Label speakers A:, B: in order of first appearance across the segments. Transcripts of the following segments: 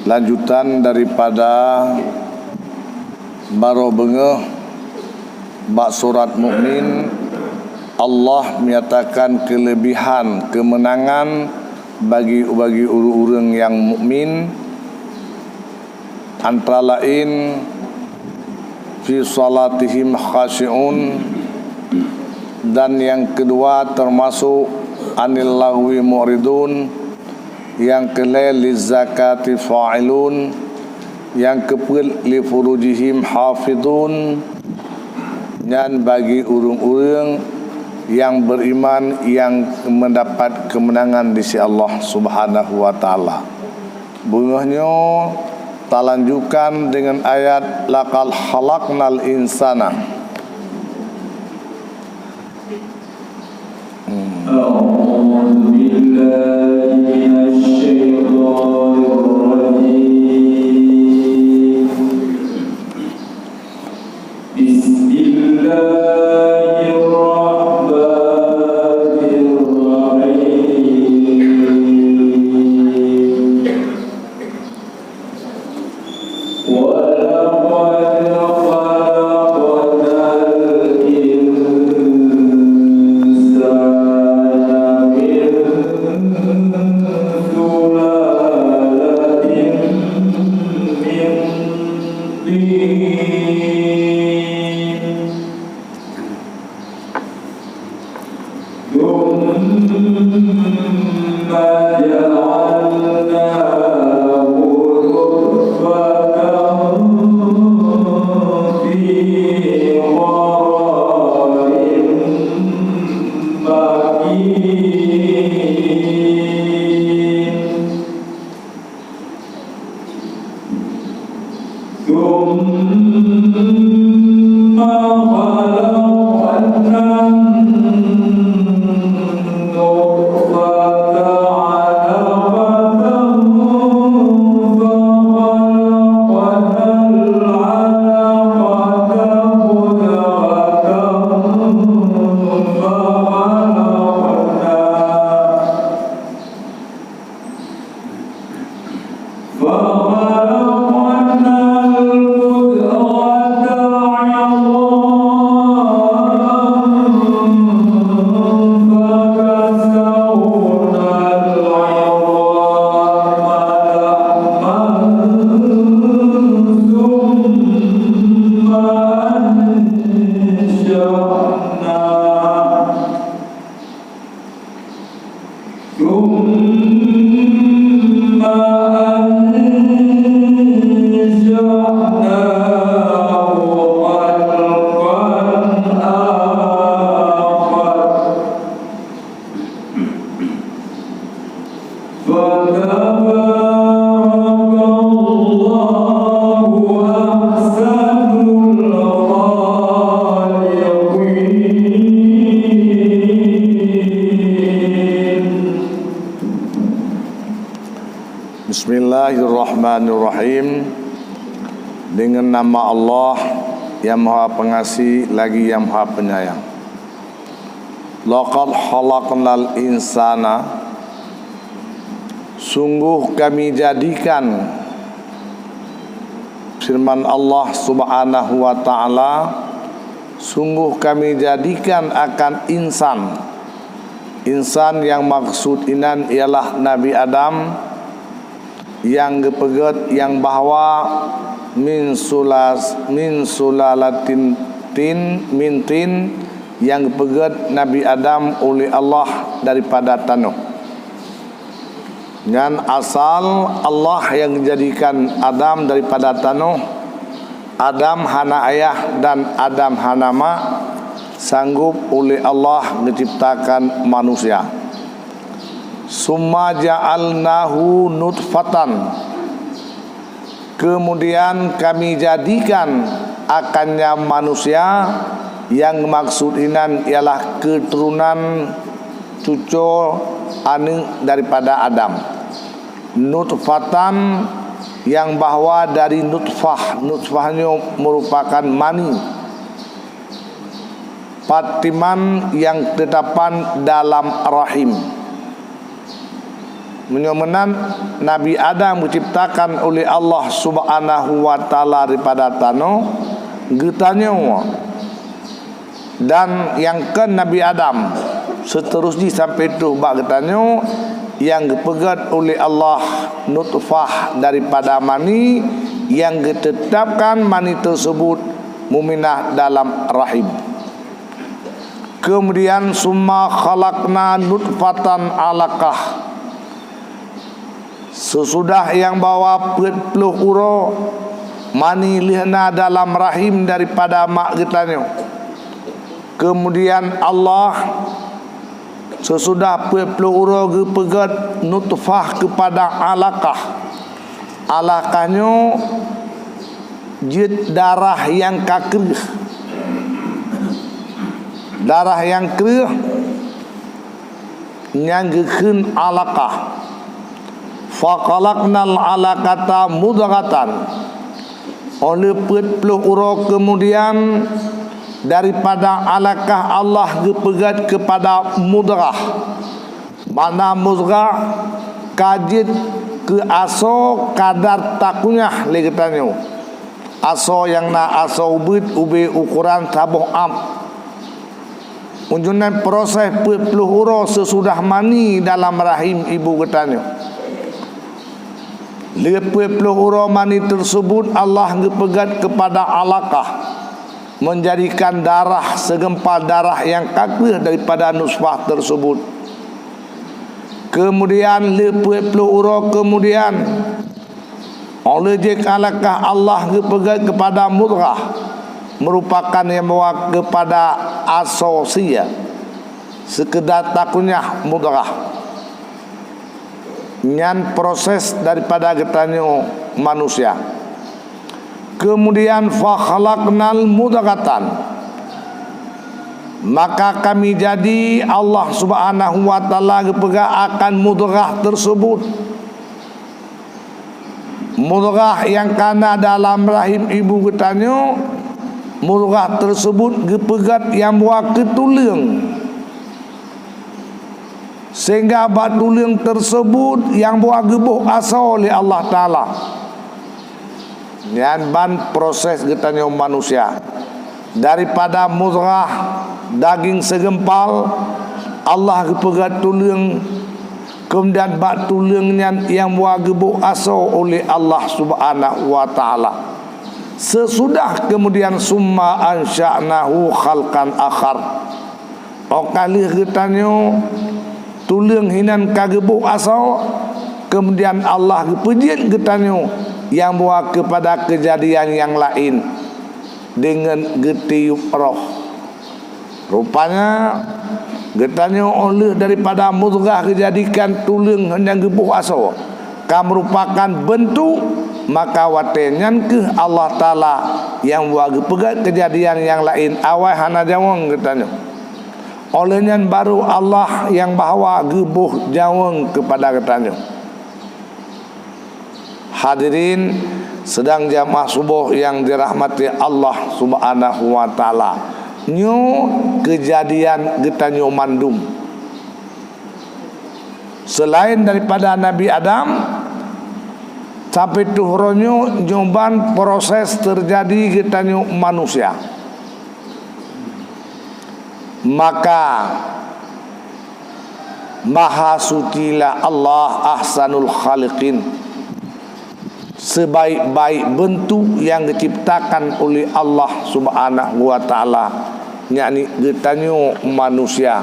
A: lanjutan daripada baro bengeh bak surat Mukmin. Allah menyatakan kelebihan kemenangan bagi orang-orang yang mukmin, antara lain fi salatihim khashi'un, dan yang kedua termasuk anil lahwi mu'ridun, yang kelima lizakati fa'ilun, yang keempat li furujihim hafidun, dan bagi orang-orang yang beriman yang mendapat kemenangan di sisi Allah Subhanahu wa taala. Bungahnya talanjukan dengan ayat laqad khalaqnal insana.
B: A'udzu billahi minasy syaithanir rajim.
A: Bismillahirrahmanirrahim. Dengan nama Allah yang Maha Pengasih lagi yang Maha Penyayang. Laqad khalaqnal insana, sungguh kami jadikan, firman Allah Subhanahu wa taala, sungguh kami jadikan akan insan. Insan yang maksud inan ialah Nabi Adam, yang gepeget yang bahwa min sulalatin min tin, yang gepeget Nabi Adam oleh Allah daripada tanah. Dan asal Allah yang menjadikan Adam daripada tanah. Adam hana ayah dan Adam hana mak, sanggup oleh Allah menciptakan manusia. Summa ja'alnahu nutfatan, kemudian kami jadikan akannya manusia, yang maksud inan ialah keturunan cucu anu daripada Adam. Nutfatan, yang bahwa dari nutfah, nutfahnya merupakan mani, patiman yang terdapat dalam rahim. Menyomenan Nabi Adam diciptakan oleh Allah Subhanahu wa taala daripada tanah getanyo. Dan yang ke Nabi Adam seterusnya sampai tu bak getanyo yang dipegat oleh Allah nutfah daripada mani yang ditetapkan mani tersebut muminah dalam rahim. Kemudian summa khalaqna nutfatan alaqah. Sesudah yang bawa 40 uro mani lihna dalam rahim daripada mak getanyo. Kemudian Allah sesudah 40 uro pegat nutfah kepada alaqah. Alaqahnya jid darah yang kakrih. Darah yang kerih nyanggekeun alaqah. Faqalaqnal alaqata mudghatan. Oleh 40 uro kemudian daripada alaqah Allah gepegat kepada mudghah. Mana mudghah kajit ke aso kadar takunyah legetanyo. Aso yang na aso ube ukuran tabuh am. Unjunan proses 40 uro sesudah mani dalam rahim ibu getanyo. 40 uro mani tersebut Allah gepegat kepada alaqah, menjadikan darah segempal darah yang kakrih daripada nutfah tersebut. Kemudian 40 uro kemudian oleh jek alaqah Allah gepegat kepada mudghah, merupakan yang bawa kepada asosia sekedar takunyah mudghah. Nyan proses daripada getanyo manusia. Kemudian fa khalaqnal mudghatan, maka kami jadi Allah Subhanahu wa taala gepega akan mudghah tersebut. Mudghah yang kana dalam rahim ibu getanyo, mudghah tersebut gepegat yang buah ketulung. Sehingga batuling tersebut yang buah gebuh asal oleh Allah Ta'ala. Yang ban proses getanyo manusia. Daripada mudghah daging segempal Allah gepegat tuling. Kemudian batulingnya yang buah gebuh asal oleh Allah Subhanahu wa Ta'ala. Sesudah kemudian summa ansya'nahu khalqan akhar. Okali getanyo tulang hinan kagebuk asal, kemudian Allah pejit getanyo yang buat kepada kejadian yang lain dengan getiup roh. Rupanya getanyo oleh daripada mudghah kejadikan tulang yang gebuk asal ka merupakan bentuk, maka watenyan ke Allah Ta'ala yang buat pegat kejadian yang lain awal hana jawang getanyo. Olehnya baru Allah yang bahawa gebuh jawang kepada getanyo. Hadirin sedang jamaah subuh yang dirahmati Allah Subhanahu wa taala. Nyo kejadian getanyo mandum. Selain daripada Nabi Adam sampai tuhronyo nyoban proses terjadi getanyo manusia. Maka maha sucilah Allah ahsanul khaliqin, sebaik-baik bentuk yang diciptakan oleh Allah Subhanahu wa taala, yakni getanyo manusia.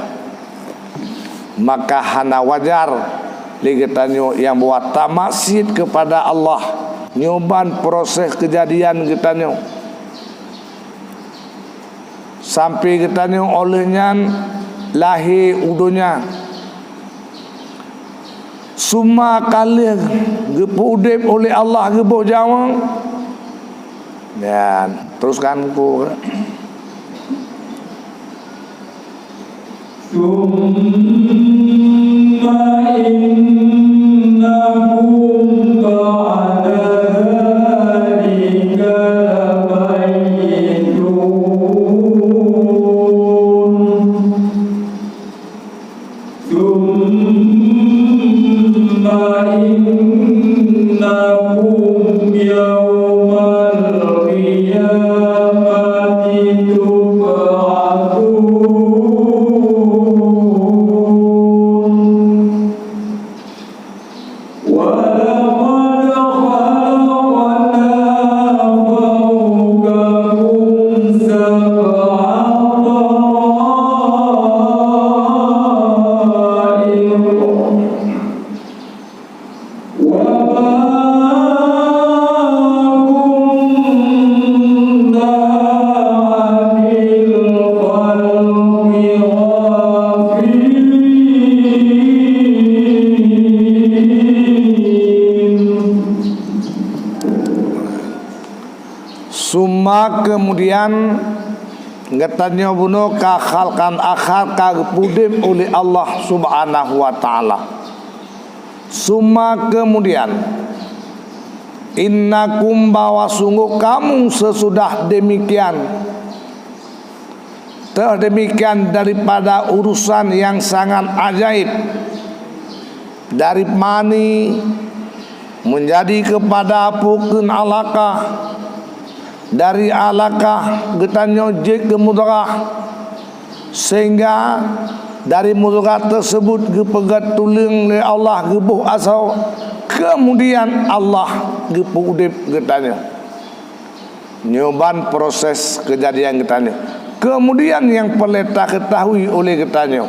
A: Maka hana wajar getanyo yang buat tamaksid kepada Allah nyoban proses kejadian getanyo sampai getanyo olehnya lahir udonya semua kali gepu udip oleh Allah gebuh jawang. Dan teruskan ku.
B: Summa innakum ba'da dhalika lamayitun. Summa innakum yawmal qiyamati tub'atsun wa laqad khalaqna fawqakum sab'a
A: Summa kemudian ngetanya bunuh kakhalkan akhar kagpudem oleh Allah subhanahu wa ta'ala. Summa kemudian innakum bawa sungguh kamu sesudah demikian demikian daripada urusan yang sangat ajaib, dari mani menjadi kepada pukun alaqah, dari alaqah getanyo je ke mudrah, sehingga dari mudrah tersebut gepegat tulang oleh Allah gebuh asau, kemudian Allah gepuh udip getanyo nyoban proses kejadian getanyo. Kemudian yang perlu ketahui oleh getanyo,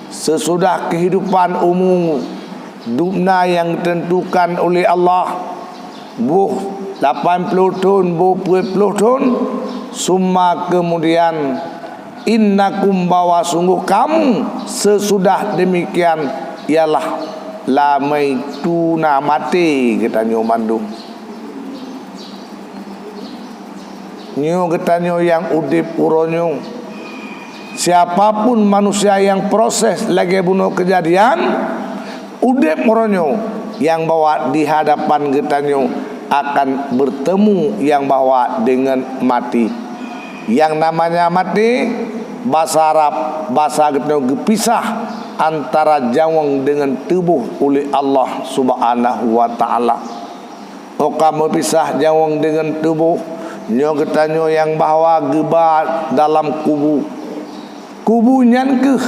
A: sesudah kehidupan umum dunia yang ditentukan oleh Allah buh 80 tahun, buh 20 tahun, summa kemudian innakum bawa sungguh kamu sesudah demikian ialah lamai tuna mati getanyo mandung. Nyo getanyo yang udip uronyo, siapapun manusia yang proses lagi bunuh kejadian udip uronyo yang bawa di hadapan getanyo akan bertemu yang bawa dengan mati. Yang namanya mati bahasa Arab, bahasa getanyo gepisah antara jawang dengan tubuh oleh Allah subhanahu wa ta'ala. Oka mepisah jawang dengan tubuh nyo getanyo yang bahawa geba dalam kubu nyankeh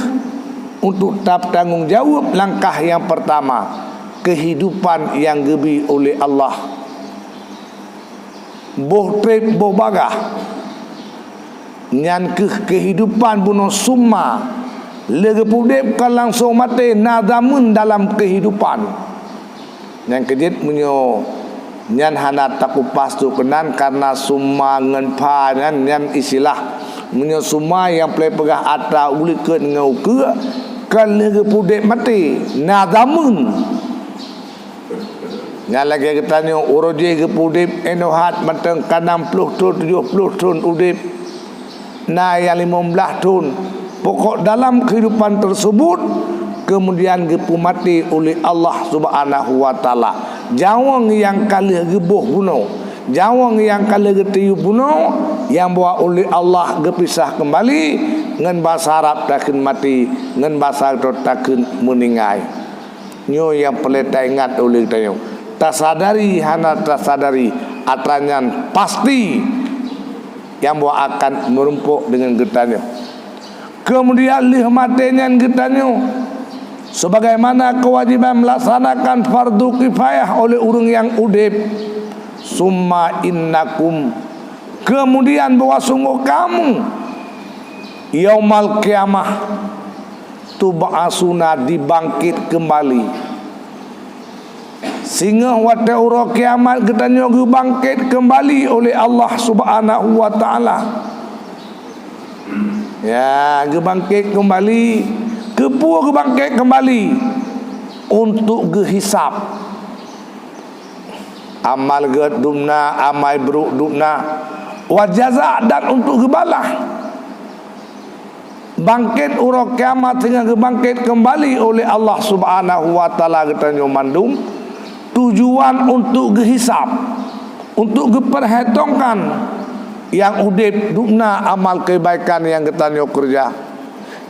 A: untuk tap tanggung jawab langkah yang pertama kehidupan yang gebi oleh Allah. Boh trip boh bagah nyankeh kehidupan bunuh summa legepudep kan langsung mati nadamun dalam kehidupan. Yang kedit menyo nyan hana takupas tu kenan karena summa ngan pa nyan istilah menyo summa yang play pegah ata ulikeun ngau ke kan legepudep mati nadamun. Ngan lagi getanyo uroje gepudep enohat mateng 60 tahun 70 tahun udip na yang 15 tahun. Pokok dalam kehidupan tersebut kemudian gepu mati oleh Allah subhanahu wa ta'ala. Jawang yang kali gebuh bunuh, jawang yang kali getiup bunuh, yang bawa oleh Allah gepisah kembali ngan bahasa Arab takkan mati, ngan bahasa Arab takkan meninggal. Nyo yang peleta ingat oleh kita tasadari hana tasadari atranyan pasti yang bawa akan merumpuk dengan getanyo. Kemudian lih matenya getanyo sebagaimana kewajiban melaksanakan fardu kifayah oleh orang yang udip. Summa innakum kemudian bahwa sungguh kamu yaumal kiamah tub'asuna dibangkit kembali. Sehingga waktu ura kiamat getanyo bangkit kembali oleh Allah subhanahu wa ta'ala. Ya, gebangkit kembali, kepu gebangkit kembali untuk gehisap. Amal gedumna, amal buruk dumna, wajaza dan untuk gebalah. Bangkit ura kiamat sehingga gebangkit kembali oleh Allah subhanahu wa ta'ala getanyo mandung. Tujuan untuk gehisap, untuk geperhitungkan yang udip dukna amal kebaikan yang getanyo kerja,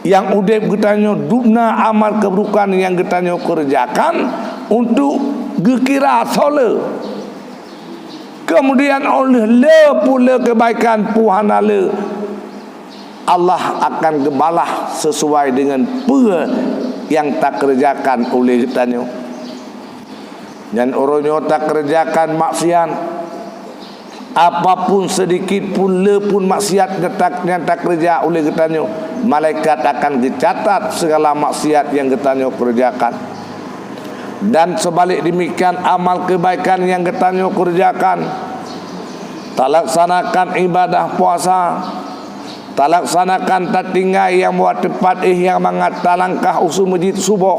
A: yang udip getanyo dukna amal keburukan yang getanyo kerjakan, untuk gekira solar. Kemudian oleh le pula kebaikan puhana le, Allah akan gebalah sesuai dengan apa yang tak kerjakan oleh kitanya. Dan orangnya tak kerjakan maksiat, apapun sedikit pun le pun maksiat yang tak kerja oleh kitanya, malaikat akan dicatat segala maksiat yang kitanya kerjakan. Dan sebalik demikian amal kebaikan yang kitanya kerjakan, tak laksanakan ibadah puasa, tak laksanakan tak tinggal yang buat tepat yang mengata langkah usul masjid subuh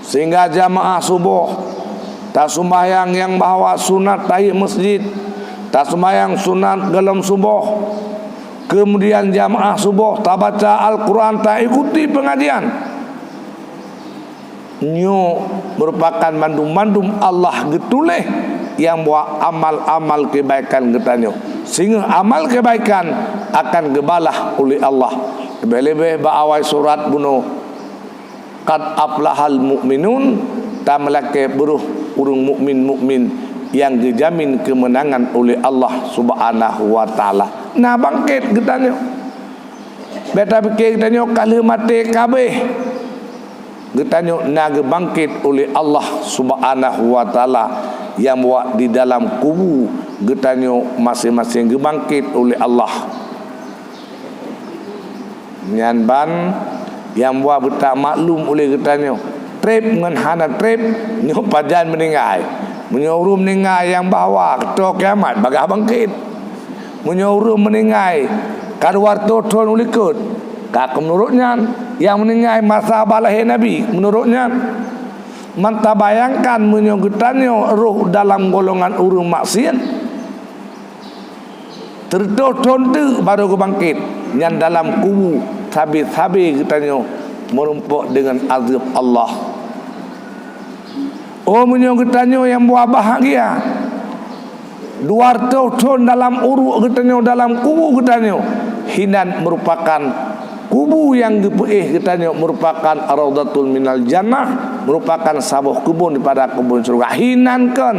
A: sehingga jamaah subuh, tak sembahyang yang bahawa sunat tahiyat masjid, tak sembahyang sunat dalam subuh, kemudian jamaah subuh tak baca Al-Quran, tak ikuti pengajian, nyo merupakan mandum-mandum Allah getuleh yang buat amal-amal kebaikan getanya, sehingga amal kebaikan akan gebalah oleh Allah. Lebih-lebih ba'awai surat bunuh qad aflahal mu'minun, tak melake beruh urung mukmin-mukmin yang dijamin kemenangan oleh Allah Subhanahu wa taala. Nah bangkit getanya, beta fikir getanya kalau mati kabeh getanya naga bangkit oleh Allah Subhanahu wa taala yang buat di dalam kubur getanya masing-masing gebangkit oleh Allah. Nyan ban yang buat betak maklum oleh getanya trip ngan hana trip nyo pajan meninggal, menyuruh meninggal yang bahawa ketua kiamat bagah bangkit, menyuruh meninggal karuar toton ulikut kak menurutnya yang meninggal masa balahir Nabi menurutnya manta bayangkan menyogetannya roh dalam golongan urung maksiat tertoton tu baru bangkit yang dalam kubur sabi-sabi katanya merumpuk dengan azab Allah. Oh menyogetannya yang buah bahagia 200 tahun dalam uruk katanya dalam kubur katanya hinan merupakan kubu yang dipeih katanya merupakan raudatul minal jannah, merupakan sabuh kebun daripada kebun surga. Hinankan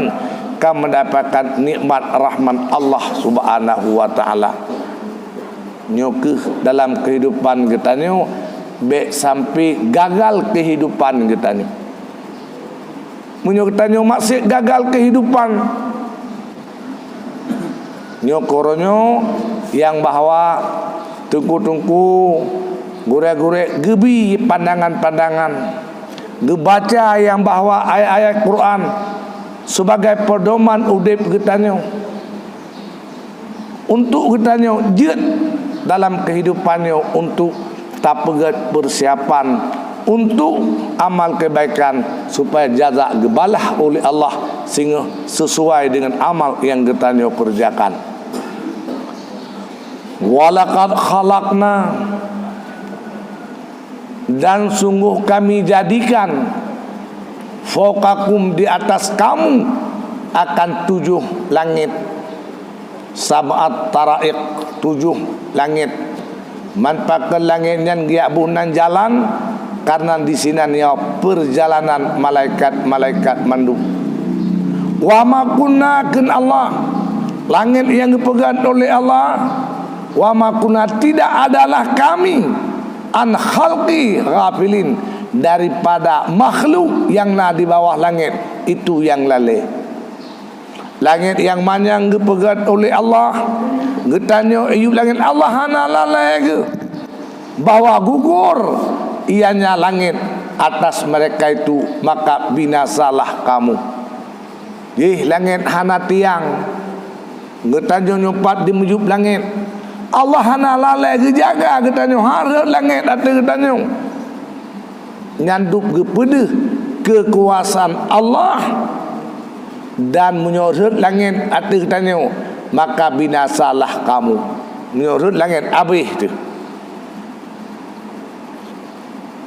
A: kau mendapatkan nikmat rahman Allah Subhanahu wa taala. Nyokeh dalam kehidupan katanya be sampai gagal kehidupan katanya. Menyoketanya maksud gagal kehidupan. Nyokoronyo yang bahawa tungku-tungku gure-gure gebi pandangan-pandangan gebaca yang bahawa ayat-ayat Quran sebagai pedoman udip getanya untuk getanya jet dalam kehidupannya untuk tak pegat persiapan untuk amal kebaikan supaya jaza gebalah oleh Allah sehingga sesuai dengan amal yang getanya kerjakan. Walaqad khalaqna, dan sungguh kami jadikan fawqakum, di atas kamu akan 7 langit, sab'at tara'iq, 7 langit. Manfaatkan langit yang giabunan jalan karena di sini nia perjalanan malaikat-malaikat mandu. Wa ma kunna ken Allah, langit yang dipegang oleh Allah. Wa ma kunna, tidak adalah kami an khalqi ghafilin, daripada makhluk yang na di bawah langit itu yang lalai. Langit yang mana yang dipegang oleh Allah, getanya ayub langit Allah hana lalai ke bawa gugur ianya langit atas mereka itu, maka binasalah kamu. Langit hana tiang, getanya nyopat di mujub langit Allah hana lalai kejaga getanya harap langit atas getanya nyandup kepada kekuasaan Allah dan menyorot langit atas getanya, maka binasalah kamu. Menyorot langit habis tu.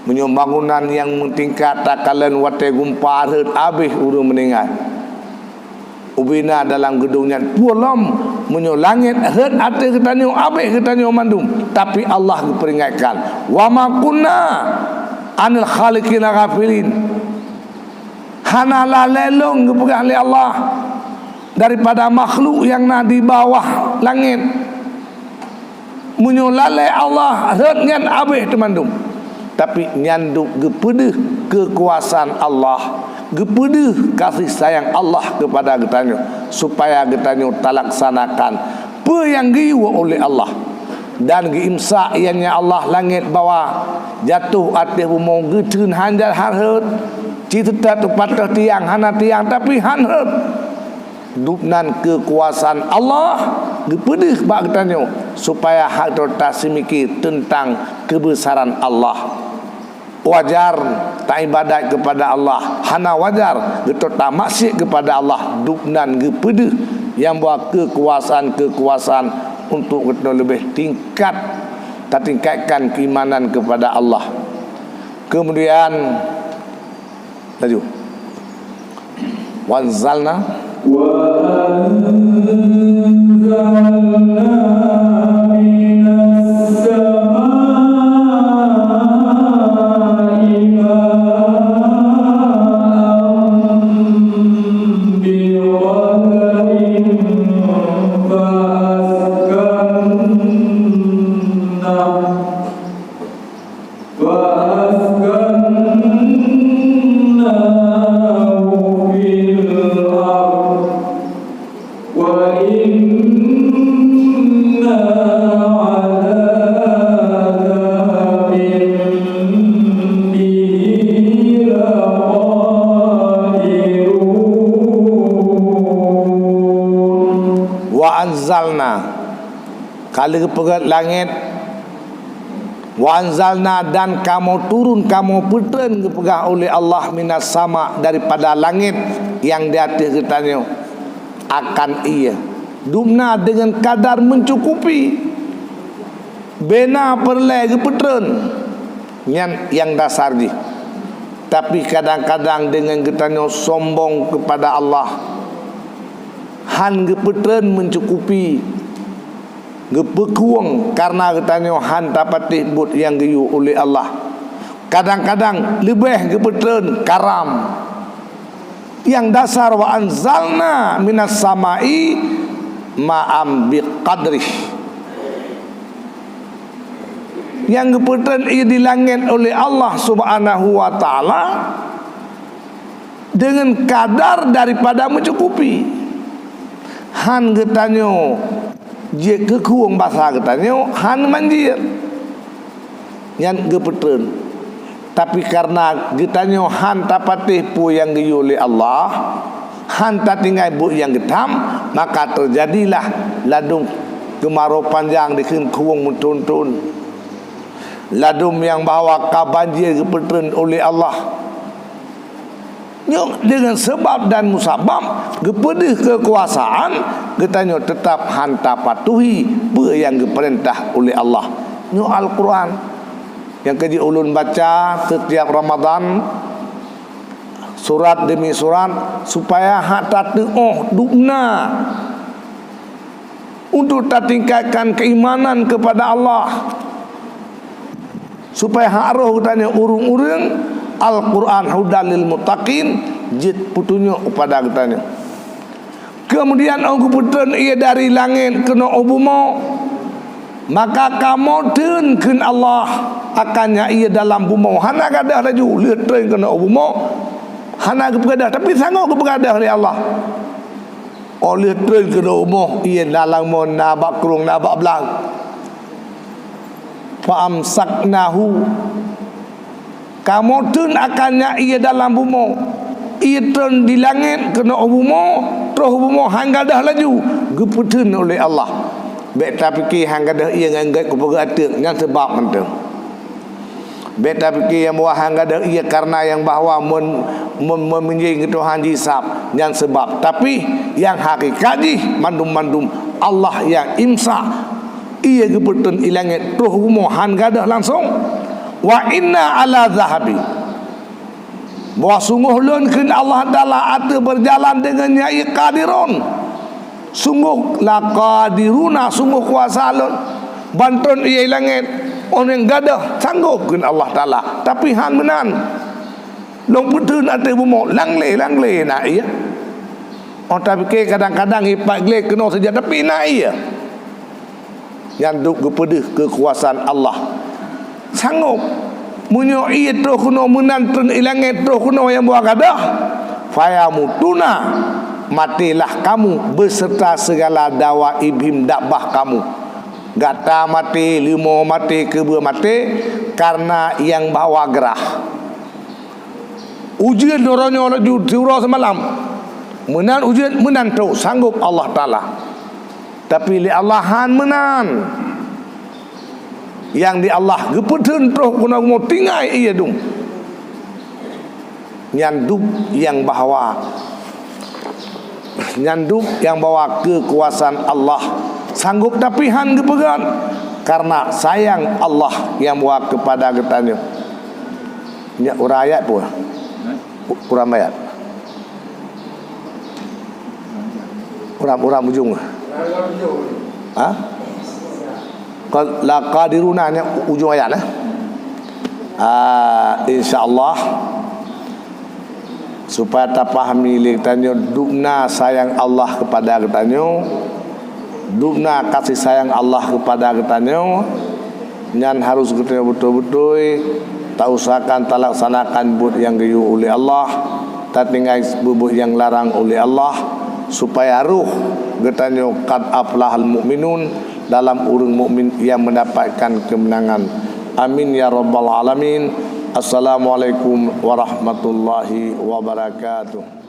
A: Bangunan yang tingkat takalan watai gumpar habis urung meninggal. Ubina dalam gedungnya pulam menyo langit herd atas ketanya habis ketanya mandum, tapi Allah peringatkan wa ma kunna anil khaliqina ghafilin, hanalah lelong kepada oleh Allah daripada makhluk yang na di bawah langit. Menyolale Allah nyan abih temandum. Tapi nyanduk kepada kekuasaan Allah, kepada kasih sayang Allah kepada getanya, supaya getanya talaksanakan apa yang giwa oleh Allah. Dan giimsa ianya Allah langit bawah jatuh atas bumi getun hanjar harhet cita tu patah tiang hana tiang tapi hanhet dupnan kekuasaan Allah kepada bak getanya supaya hak tertasimiki tentang kebesaran Allah. Wajar tak ibadat kepada Allah, hana wajar kita tak maksiat kepada Allah, dupnan kepada yang buat kekuasaan untuk kita lebih tingkatkan keimanan kepada Allah. Kemudian laju wanzalna kali kepegat langit wanzalna dan kamu turun kamu putren kepegah oleh Allah minas sama daripada langit yang di atas getanya akan ia dumna dengan kadar mencukupi bena perle keputren yang dasar di. Tapi kadang-kadang dengan getanya sombong kepada Allah han keputren mencukupi gepekuang karena katanya han dapat tibut yang giyu oleh Allah. Kadang-kadang lebih gepetren karam yang dasar wa anzalna minas samai ma'am biqadrih yang gepetren ia di langit oleh Allah subhanahu wa ta'ala dengan kadar daripada mencukupi. Han katanya je kekuang bahasa katanya han manjir yang gepetren. Tapi karena getanya han tapatih pu yang giyu oleh Allah, han tak tinggal bu yang getam, maka terjadilah ladung kemarau panjang dikin kuang muntun-tun. Ladung yang bawa ka banjir gepetren oleh Allah. Dengan sebab dan musabab kepada kekuasaan getanya tetap hanta patuhi apa yang diperintah oleh Allah. Ini Al-Quran yang kaji ulun baca setiap Ramadan surat demi surat supaya hak tatuh dukna untuk tingkatkan keimanan kepada Allah, supaya hak roh getanya urung-urung Al-Quran hudalil muttaqin jid putunya kepada getanya. Kemudian aku putun ia dari langit kena obumo, maka kamu tenken Allah akannya ia dalam bumo. Hana gadah laju lihat tren kena obumo, hana kepegadah tapi sanggup kepegadah dari Allah. Oleh tren kena obumo ia dalam mon nabak kurung nabak belang. Fa amsaknahu kamu tun akannya ia dalam bumo, ia tun di langit kena bumo, terus bumo hangga dah laju geputun oleh Allah. Baik tapi ki hangga dah ia nganggat kepada atuk yang sebab mentang. Baik tapi ki yang buah hangga dah ia karena yang bahwa menjing Tuhan hisab yang sebab. Tapi yang hakikat ji mandum-mandum Allah yang imsa ia geputun ilangit terus bumo hangga dah langsung. Wa inna ala zahabi bahwa sungguh lunkin Allah Ta'ala ada berjalan dengannya ia qadirun, sungguh la qadiruna, sungguh kuasa lun bantun ia langit orang gadah sanggup kun Allah Ta'ala. Tapi han menan long betul ada bumok lang le nak iya. Orang fikir kadang-kadang ipak gele kena saja tapi nak iya. Yang duk kepada kekuasaan Allah. Sanggup menyoi terus kena menantun ilangnya terus kena yang buat kadah. Fayamutuna, matilah kamu beserta segala dawa ibhim dakwah kamu. Gata mati, lima mati, kedua mati karena yang bawa gerah. Ujian dorongnya oleh jurah semalam. Menan ujian menan tu sanggup Allah Taala. Tapi li Allahan menan. Yang di Allah gepeden terus kena mau tinggal iya dong. Nyanduk yang bawa kekuasaan Allah sanggup tapi han gepegan karena sayang Allah yang bawa kepada getanya. Nya urayat pun. Kurang ayat. Kurang ujung. Ha? La qadiruna nya ujung ayat insyaallah supaya tak pahami litanyo dukna sayang Allah kepada getanyo, dukna kasih sayang Allah kepada getanyo, nyan harus getanyo betul-betul tak usahakan tak laksanakan buat yang gayu oleh Allah, tak tinggal bubuk yang larang oleh Allah, supaya ruh getanyo qad aflahal mu'minun dalam urung mukmin yang mendapatkan kemenangan. Amin ya rabbal alamin. Assalamualaikum warahmatullahi wabarakatuh.